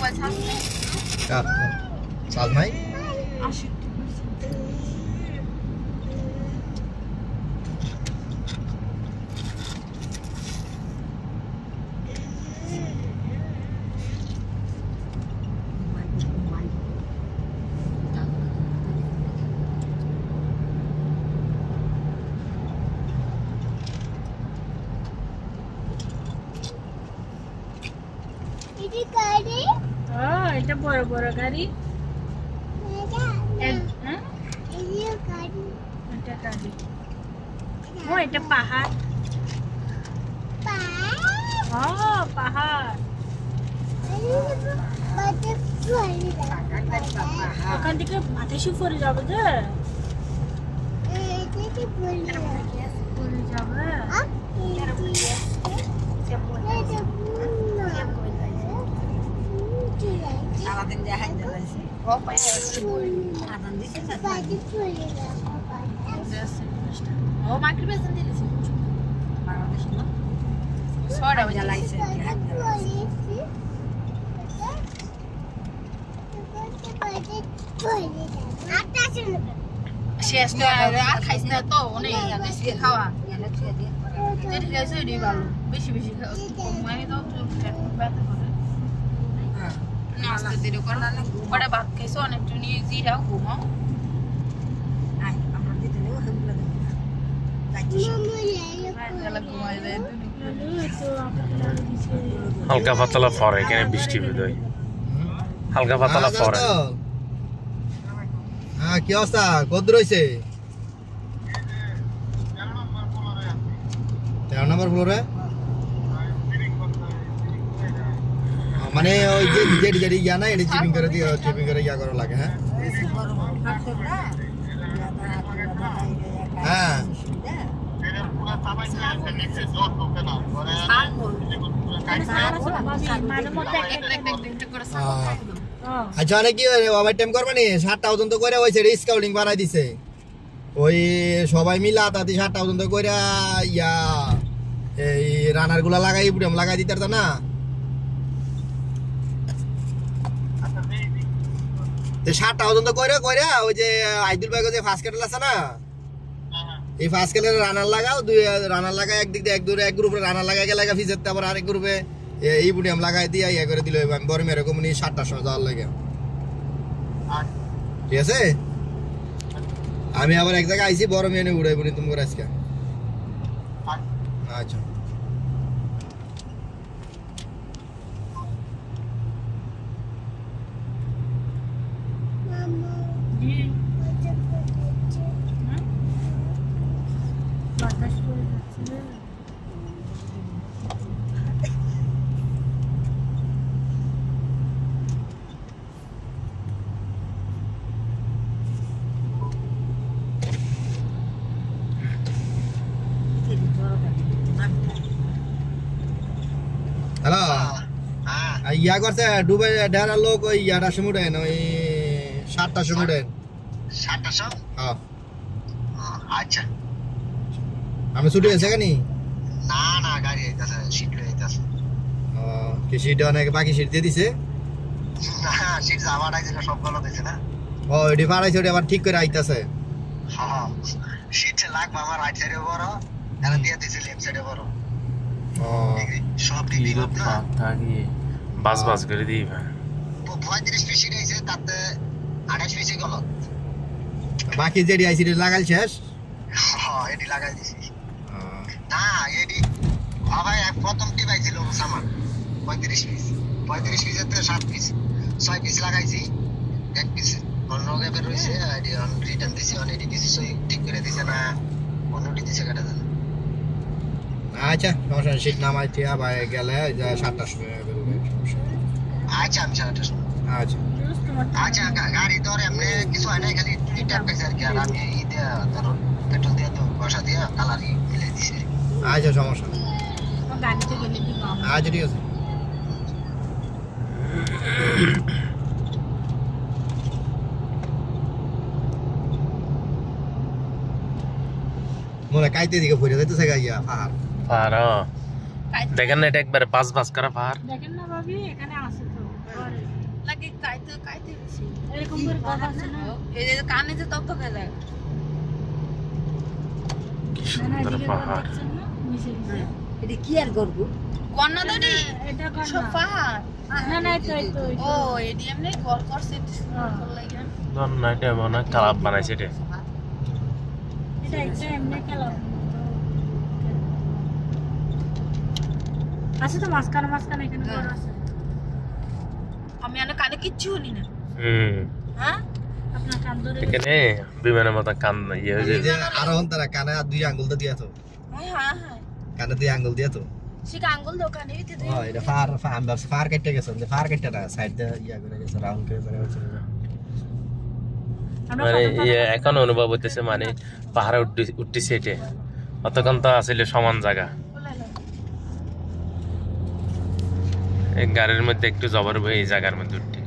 mobile charge নেই charge নাই 80% এটা বড় বড় গাড়ি এটা গাড়ি ও এটা পাহাড় পাহাড় ওখান থেকে বাতাসে পড়ে যাবে যে পড়ে যাবে সারাদিন দেখাই যাচ্ছে আদান দিছে ও মাইক্রো বেসন দিয়েছে বাংলাদেশ না ছড়া জ্বালাইছে শেষ তো আর খাইছ না তো অনেক বেশি খাওয়া যেটা খাইছে এটাই ভালো বেশি বেশি কমাই দাও তো ব্যথা করে নাস্তা দিলে করে ওটা ভাত খাইছো অনেকটা নিয়ে জিরাও ঘুমাও আমরা দিতে নেব হেমলা দেব হালকা পাতলা পড়ে এখানে বৃষ্টি হয় হালকা পাতলা পড়ে হ্যাঁ কি অবস্থা কত রইছে 13 নম্বর ফ্লোরে মানে ওই যে যেটি ইয়া না এটি চিপিং করে ইয়া করা লাগে হ্যাঁ হ্যাঁ আচ্ছা অনেক কি ওভার টাইম করবা নি 7টা পর্যন্ত করে ওইছে স্কাউটিং বানাই দিছে ওই সবাই মিলা তাতে 7টা পর্যন্ত করে ইয়া এই রানার গুলা লাগাই বুড়াম লাগাই দিতে পারতা না 7টা পর্যন্ত করে ওই যে আইদুল ভাই যে ফার্স্ট ক্যাটেল আছে না এই ফার্স্ট ক্যাটেল রানার লাগাও দুই রানার লাগাই একদিক দিয়ে এক গ্রুপে রানার লাগাই গেলে ফিজের তারপর আরেক গ্রুপে এই বুড়ি আমি লাগাই দিয়ে ইয়ে করে দিল আমি বড় এরকম 7টার সময় যাওয়ার লাগে ঠিক আছে আমি আবার এক জায়গায় আইছি বড় মেয়ে উড়াই বুড়ি তুমি করে আজকে আচ্ছা হ্যালো ইয়া করছে ডুবে ঢেরা লোক ওই ইয়াটার সময় উঠেন ওই 7টার সময় উঠেন 7টার সময় হ্যাঁ আচ্ছা আমি ছুটি হয়েছে কেনি না না গাড়ি আইতাছে সিট লয়ে আইতাছে কি সিট অনেক বাকি সিট দিয়ে দিছে না সিট আমার আইছে সব ভালো দিছে না ও এডি পারাইছে ওটা আবার ঠিক করে আইতাছে হ্যাঁ সিট লাগবে আমার রাইট সাইডে বড় এরা দিয়ে দিছে লেফট সাইডে বড় সব দিবি না থাকি বাস করে দিই ভাই 35 পিস আইছে তাতে 28 পিস গেল বাকি যেডি আইছে লাগাল শেষ হ্যাঁ এডি লাগাই দিছি না এডি ভাই প্রথম টি পাইছিল সামান 35 পিসেতে 7 পিস 6 পিস লাগাইছি এক পিস অন্য গেবে রইছে এডি অন রিটার্ন দিছি অন এডি দিছি সই ঠিক করে দিছে না অন্যটি দিছে কাটা জানা আচ্ছা সমস্যা সিট নামাই থিয়া ভাই গেলে 7টার সময় বেরোবে আচ্ছা আমি 7টার সময় আচ্ছা আচ্ছা গাড়ি ধরে এমনি কিছু হয় না খালি ট্যাপ পেছে আর কি আর আমি ইতে ধরো পেট্রোল দিয়ে তো বসা দিয়ে কালারই মিলে দিছি আচ্ছা সমস্যা গাড়িতে গেলে কি পাবো আচ্ছা ঠিক আছে মোরা কাইতে দিকে পড়ে যাইতেছে গাইয়া পাহাড় দেখেন না এটা একবারে বাস করা পাহাড় দেখেন না ভাবি এখানে আছে তো লাগে কাইতে কাইতে বেশি এরকম করে গর্ব আছে না এই যে কানে যে তত খেয়ে যায় কি সুন্দর পাহাড় এটা কি আর গর্ব কন্যা দড়ি এটা সব পাহাড় না না এটা তো ও এডি এমনি কল করছে সুন্দর লাগে ধর না এটা মনে হয় ক্লাব বানাইছে এটা এটা এমনি খেলা আছে তো মাঝখানে এখানে ঘর আছে আমি আনে কানে কিচ্ছু শুনি না হ্যাঁ আপনার কান ধরে এখানে বিমানের মতো কান ইয়ে হয়ে যায় যে আরোহণ তারা কানে আর 2 আঙ্গুল দিয়ে তো হ্যাঁ হ্যাঁ কানে 2 আঙ্গুল দিয়ে তো সে আঙ্গুল দোকানে ভিতরে ও এটা ফার কেটে গেছে যে ফার কেটে না সাইড দিয়ে ইয়া করে গেছে রাউন্ড করে গেছে মানে এখন অনুভব হইতেছে মানে পাহাড়ে উঠতেছে এটা অতক্ষণ তো আসলে সমান জায়গা এই গাড়ির মধ্যে একটু জবর এই জায়গার মধ্যে উঠতে